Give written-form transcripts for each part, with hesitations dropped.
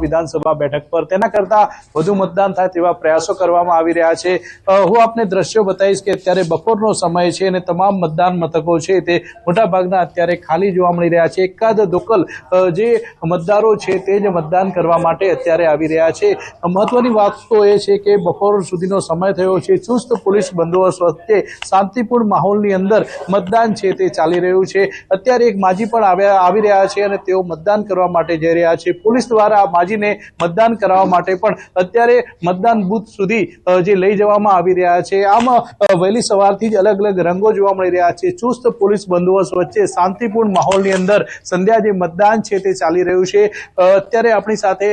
વિધાનસભા બેઠક પર તેના કરતા વધુ મતદાન થાય તેવા પ્રયાસો કરવામાં આવી રહ્યા છે। હું આપને દ્રશ્યો બતાવીશ કે અત્યારે બપોરનો સમય છે અને તમામ મતદાન મથકો છે તે મોટાભાગના અત્યારે ખાલી જોવા મળી રહ્યા છે। એકાદ દોકલ જે મતદારો છે તે જ મતદાન કરવા માટે અત્યારે આવી રહ્યા છે। મહત્વની વાત તો એ છે કે બપોર સુધીનો સમય થયો છે, ચુસ્ત પોલીસ બંદોબસ્ત વચ્ચે શાંતિપૂર્ણ માહોલની અંદર મતદાન છે તે ચાલી રહ્યું છે। અત્યારે એક માજી પણ આવી રહ્યા છે અને તેઓ મતદાન કરવા માટે જઈ રહ્યા છે। પોલીસ દ્વારા આ માજીને મતદાન કરાવવા માટે પણ અત્યારે મતદાન બૂથ સુધી જે લઈ જવામાં આવી રહ્યા છે। આમ વહેલી સવારથી જ અલગ અલગ રંગો જોવા મળી રહ્યા છે। ચુસ્ત પોલીસ બંદોબસ્ત વચ્ચે શાંતિપૂર્ણ માહોલની અંદર સંધ્યા જે મતદાન છે તે ચાલી રહ્યું છે। અત્યારે આપણી સાથે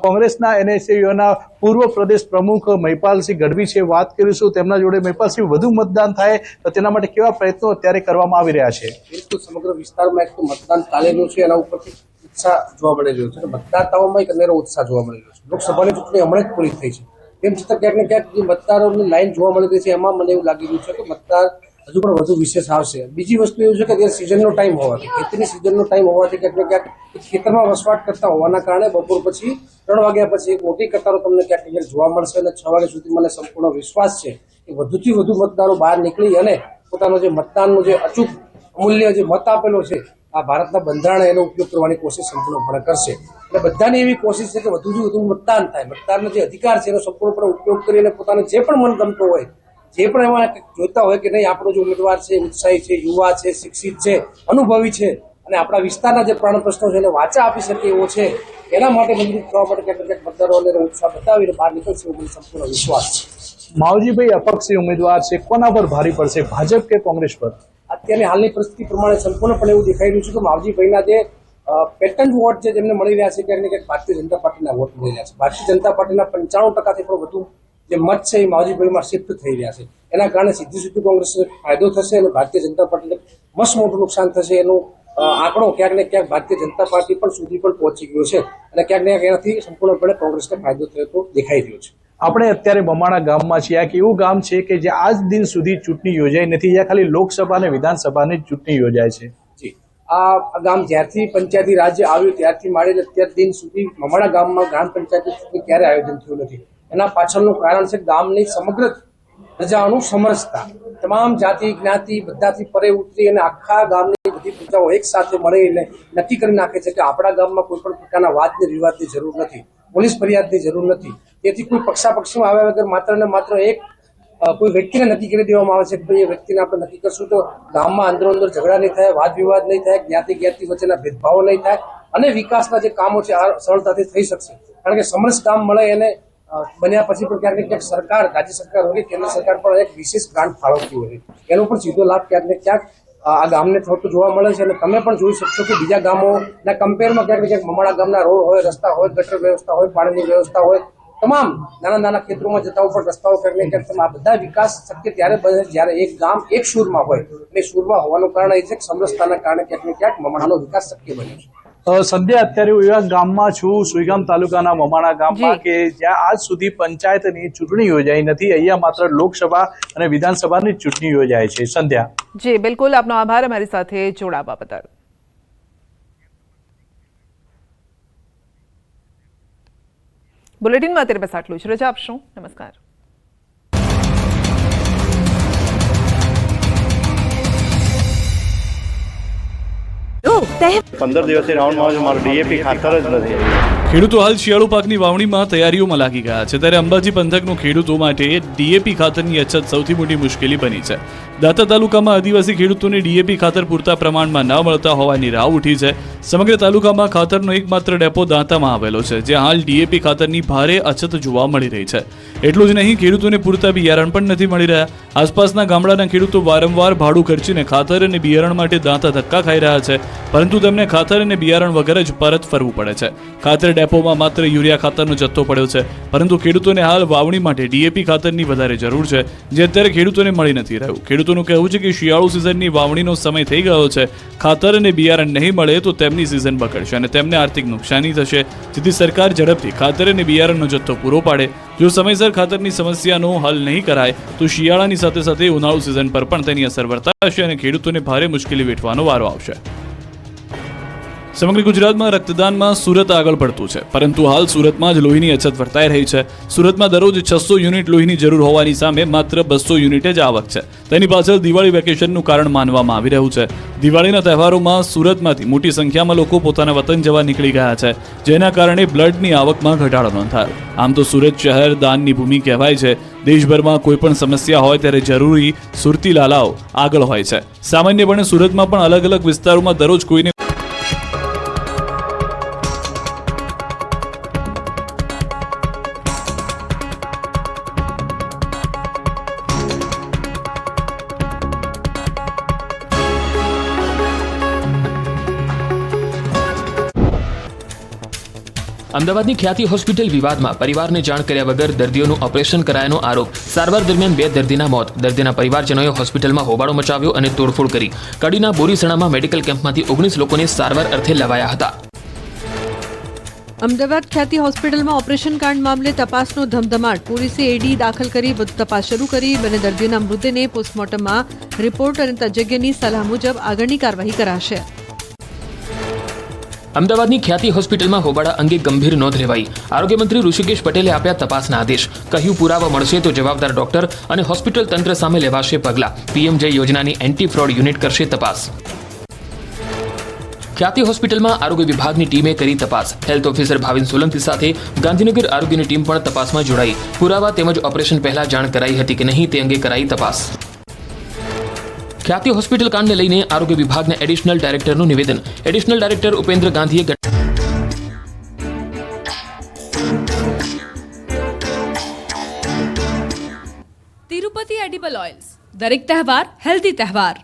કોંગ્રેસના NSUના પૂર્વ પ્રદેશ પ્રમુખ મહિપાલસિંહ ગઢવી છે, વાત કરીશું તેમના જોડે। મહિપાલસિંહ, વધુ મતદાન થાય તેના માટે કેવા પ્રયત્નો અત્યારે કરવામાં આવી રહ્યા છે? બિલકુલ, સમગ્ર વિસ્તારમાં એક તો મતદાન ચાલેલું છે, એના ઉપરથી ઉત્સાહ જોવા મળી રહ્યો છે। મતદાતાઓમાં એક અનેરો ઉત્સાહ જોવા મળી રહ્યો છે। લોકસભાની ચૂંટણી હમણાં જ પૂરી થઈ છે, તેમ છતાં ક્યાંક ને ક્યાંક જે મતદારોની લાઈન જોવા મળી રહી છે એમાં મને એવું લાગી રહ્યું છે કે મતદાર હજુ પણ વધુ વિશેષ આવશે। બીજી વસ્તુ એવું છે કે અત્યારે સિઝનનો ટાઈમ હોવાથી, ખેતીની સિઝનનો ટાઈમ હોવાથી ક્યાંક ને ક્યાંક ખેતરમાં વસવાટ કરતા હોવાના કારણે બપોર પછી 3 વાગ્યા પછી એક મોટી કતારો તમને ક્યાંક ને ક્યાંક જોવા મળશે અને 6 વાગ્યા સુધી મને સંપૂર્ણ વિશ્વાસ છે કે વધુથી વધુ મતદારો બહાર નીકળી અને પોતાનો જે મતદાનનો જે અચૂક અમૂલ્ય જે મત આપેલો છે આ ભારતના બંધારણે એનો ઉપયોગ કરવાની કોશિશ સંપૂર્ણપણે કરશે। એટલે બધાની એવી કોશિશ છે કે વધુથી વધુ મતદાન થાય, મતદાનનો જે અધિકાર છે એનો સંપૂર્ણપણે ઉપયોગ કરીને પોતાને જે પણ મન ગમતો હોય, જે પણ એમાં જોતા હોય કે નહીં આપણો જે ઉમેદવાર છે ઉત્સાહી છે, યુવા છે, શિક્ષિત છે, અનુભવી છે અને આપણા વિસ્તારના જે પ્રાણ પ્રશ્નો છે એને વાચા આપી શકે એવો છે, એના માટે મજબૂત થવા માટે ક્યાંક ક્યાંક મતદારોને ઉત્સાહ બતાવીને બહાર નીકળશે એવો મને સંપૂર્ણ વિશ્વાસ છે। માવજીભાઈ અપક્ષી ઉમેદવાર છે, કોના પર ભારી પડશે, ભાજપ કે કોંગ્રેસ પર? અત્યારની હાલની પરિસ્થિતિ પ્રમાણે સંપૂર્ણપણે એવું દેખાઈ રહ્યું છે કે માવજીભાઈના જે પેટન્ટ વોટ છે જેમને મળી રહ્યા છે ક્યાંક ને ક્યાંક ભારતીય જનતા પાર્ટીના વોટ મળી રહ્યા છે। ભારતીય જનતા પાર્ટીના 95%થી પણ વધુ જે મત છે એ માવજીભાઈમાં શિફ્ટ થઈ રહ્યા છે। એના કારણે સીધું કોંગ્રેસને ફાયદો થશે અને ભારતીય જનતા પાર્ટીને મસ્ત મોટું નુકસાન થશે। એનું આંકડો ક્યાંક ને ક્યાંક ભારતીય જનતા પાર્ટી પણ સુધી પણ પહોંચી ગયો છે અને ક્યાંક ને ક્યાંક એનાથી સંપૂર્ણપણે કોંગ્રેસને ફાયદો થતો દેખાઈ રહ્યો છે। આપણે અત્યારે બમાણા ગામમાં છીએ। આ એવું ગામ છે કે જે આજ દિન સુધી ચૂંટણી યોજાઈ નથી, જ્યાં ખાલી લોકસભા અને વિધાનસભાની ચૂંટણી યોજાય છે। જી, આ ગામ જ્યારથી પંચાયતી રાજ્ય આવ્યું ત્યારથી માંડીને અત્યાર દિન સુધી બમાણા ગામમાં ગ્રામ પંચાયતની ચૂંટણી ક્યારે આયોજન થયું નથી। એના પાછળનું કારણ છે ગામની સમગ્ર પ્રજાઓનું સમરસતા, તમામ જાતિ જ્ઞાતિ બધાથી પરે ઉતરી અને આખા ગામની બધી પ્રજાઓ એક સાથે મળીને નક્કી કરી નાખે છે કે આપણા ગામમાં કોઈ પણ પ્રકારના વાદ ને વિવાદની જરૂર નથી, પોલીસ ફરિયાદની જરૂર નથી। તેથી કોઈ પક્ષાપક્ષીમાં આવ્યા વગર માત્ર ને માત્ર એક કોઈ વ્યક્તિને નક્કી કરી દેવામાં આવે છે કે ભાઈ એ વ્યક્તિને આપણે નક્કી કરશું તો ગામમાં અંદરો અંદર ઝઘડા નહીં થાય, વાદ વિવાદ નહીં થાય, જ્ઞાતિ વચ્ચેના ભેદભાવો નહીં થાય અને વિકાસના જે કામો છે આ સરળતાથી થઈ શકશે। કારણ કે સમરસ ગામ મળે એને બન્યા પછી પણ ક્યાંક ને ક્યાંક સરકાર, રાજ્ય સરકાર હોય કેન્દ્ર સરકાર પણ એક વિશેષ ગ્રાન્ટ ફાળવતી હોય, એનો પણ સીધો લાભ ક્યાંક ને ક્યાંક આ ગામને થતું જોવા મળે છે। અને તમે પણ જોઈ શકશો કે બીજા ગામોના કમ્પેરમાં ક્યાંક ને ક્યાંક મમાણા ગામના રોડ હોય, રસ્તા હોય, ગટર વ્યવસ્થા હોય, પાણીની વ્યવસ્થા હોય, તમામ નાના ખેતરોમાં જતા ઉપર રસ્તાઓ ક્યાંક ને ક્યાંક આ બધા વિકાસ શક્ય ત્યારે બને જ્યારે એક ગામ એક સૂરમાં હોય। એટલે સૂરમાં હોવાનું કારણ એ છે કે સમરસતાના કારણે ક્યાંક ને ક્યાંક મમાણાનો વિકાસ શક્ય બન્યો છે। સંધ્યા, અત્યારે હું એવા ગામમાં છું, સુઈગામ તાલુકાના મમાણા ગામમાં, કે જ્યાં આજ સુધી પંચાયતની ચૂંટણી યોજાઈ નથી। અહીંયા માત્ર લોકસભા અને વિધાનસભાની ચૂંટણી યોજાય છે। સંધ્યા જી, બિલકુલ, આપનો આભાર અમારી સાથે જોડાવા બદલ। બુલેટિનમાં અત્યારે બસ આટલું જ, રજા આપશું, નમસ્કાર। 15 દિવસથી રાઉન્ડમાં છે, મારું ડીએપી ખાતર જ નથી। ખેડૂતો હાલ શિયાળુ પાકની વાવણીમાં તૈયારીઓમાં લાગી ગયા છે, ત્યારે અંબાજી પંથકનો ખેડૂતો માટે ડીએપી ખાતરની અછત સૌથી મોટી મુશ્કેલી બની છે। દાંતા તાલુકામાં આદિવાસી ખેડૂતોને ડીએપી ખાતર પૂરતા પ્રમાણમાં ન મળતા હોવાની રાવ ઉઠી છે। સમગ્ર તાલુકામાં ખાતરનો એકમાત્ર ડેપો દાંતામાં આવેલો છે, જ્યાં હાલ ડીએપી ખાતરની ભારે અછત જોવા મળી રહી છે। એટલું જ નહીં, ખેડૂતોને પૂરતા બિયારણ પણ નથી મળી રહ્યા। આસપાસના ગામડાના ખેડૂતો વારંવાર ભાડું ખર્ચીને ખાતર અને બિયારણ માટે દાંતા ધક્કા ખાઈ રહ્યા છે, પરંતુ તેમને ખાતર અને બિયારણ વગર જ પરત ફરવું પડે છે। ખાતર ડેપોમાં માત્ર યુરિયા ખાતરનો જથ્થો પડ્યો છે, પરંતુ ખેડૂતોને હાલ વાવણી માટે ડીએપી ખાતરની વધારે જરૂર છે, જે અત્યારે ખેડૂતોને મળી નથી રહ્યું। ખેડૂતોનું કહેવું છે કે શિયાળુ સિઝનની વાવણીનો સમય થઈ ગયો છે, ખાતર અને બિયારણ નહીં મળે તો તેમની સિઝન બગડશે અને તેમને આર્થિક નુકસાની થશે। જેથી સરકાર ઝડપથી ખાતર અને બિયારણનો જથ્થો પૂરો પાડે। જો સમયસર ખાતરની સમસ્યાનો હલ નહીં કરાય તો શિયાળાની સાથે સાથે ઉનાળુ સિઝન પર પણ તેની અસર વર્તાશે અને ખેડૂતોને ભારે મુશ્કેલી વેઠવાનો વારો આવશે। સમગ્ર ગુજરાતમાં રક્તદાનમાં સુરત આગળ પડતું છે, પરંતુ હાલ સુરતમાં જ લોહીની અછત વર્તાઈ રહી છે. સુરતમાં દરરોજ 600 યુનિટ લોહીની જરૂર હોવાની સામે માત્ર 200 યુનિટ જ આવક છે. તેની પાછળ દિવાળી વેકેશનનું કારણ માનવામાં આવી રહ્યું છે. દિવાળીના તહેવારોમાં સુરતમાંથી મોટી સંખ્યામાં લોકો પોતાના વતન જવા નીકળી ગયા છે, જેના કારણે બ્લડની આવકમાં ઘટાડો નોંધાયો. આમ તો સુરત શહેર દાનની ભૂમિ કહેવાય છે. દેશભરમાં કોઈ પણ સમસ્યા હોય ત્યારે જરૂરી સુરતી લાલાઓ આગળ હોય છે. સામાન્યપણે સુરતમાં પણ અલગ અલગ વિસ્તારોમાં દરરોજ કોઈને અમદાવાદની ખ્યાતિ હોસ્પિટલ વિવાદમાં પરિવારને જાણ કર્યા વગર દર્દીઓનું ઓપરેશન કરાયાનો આરોપ. સારવાર દરમિયાન 2 દર્દીના મોત. દર્દીના પરિવારજનોએ હોસ્પિટલમાં હોબાળો મચાવ્યો અને તોડફોડ કરી. કડીના બોરીસણામાં મેડિકલ કેમ્પમાંથી 19 લોકોને સારવાર અર્થે લવાયા હતા. અમદાવાદ ખ્યાતિ હોસ્પિટલમાં ઓપરેશન કાંડ મામલે તપાસનો ધમધમાટ. પોલીસે એડી દાખલ કરી વધુ તપાસ શરૂ કરી. બંને દર્દીઓના મૃતદેહને પોસ્ટમોર્ટમમાં રિપોર્ટ અને તજજ્ઞની સલાહ મુજબ આગળની કાર્યવાહી કરાશે. અમદાવાદની ખ્યાતિ હોસ્પિટલમાં હોબાળા અંગે ગંભીર નોંધ લેવાઈ. આરોગ્ય મંત્રી ઋષિકેશ પટેલે આપ્યા તપાસના આદેશ. કહ્યું, પુરાવા મળશે તો જવાબદાર ડોક્ટર અને હોસ્પિટલ તંત્ર સામે લેવાશે પગલાં. પીએમજે યોજનાની એન્ટી ફ્રોડ યુનિટ કરશે તપાસ. ખ્યાતિ હોસ્પિટલમાં આરોગ્ય વિભાગની ટીમે કરી તપાસ. હેલ્થ ઓફિસર ભાવિન સોલંકી સાથે ગાંધીનગર આરોગ્યની ટીમ પણ તપાસમાં જોડાઈ. પુરાવા તેમજ ઓપરેશન પહેલા જાણ કરાઈ હતી કે નહીં તે અંગે કરાઈ તપાસ. ખ્યાતિ હોસ્પિટલ કાંડને લઈને આરોગ્ય વિભાગના એડિશનલ ડાયરેક્ટરનું નિવેદન. એડિશનલ ડાયરેક્ટર ઉપેન્દ્ર ગાંધીએ તિરુપતિ એડિબલ ઓઇલ્સ, દરેક તહેવાર હેલ્ધી તહેવાર.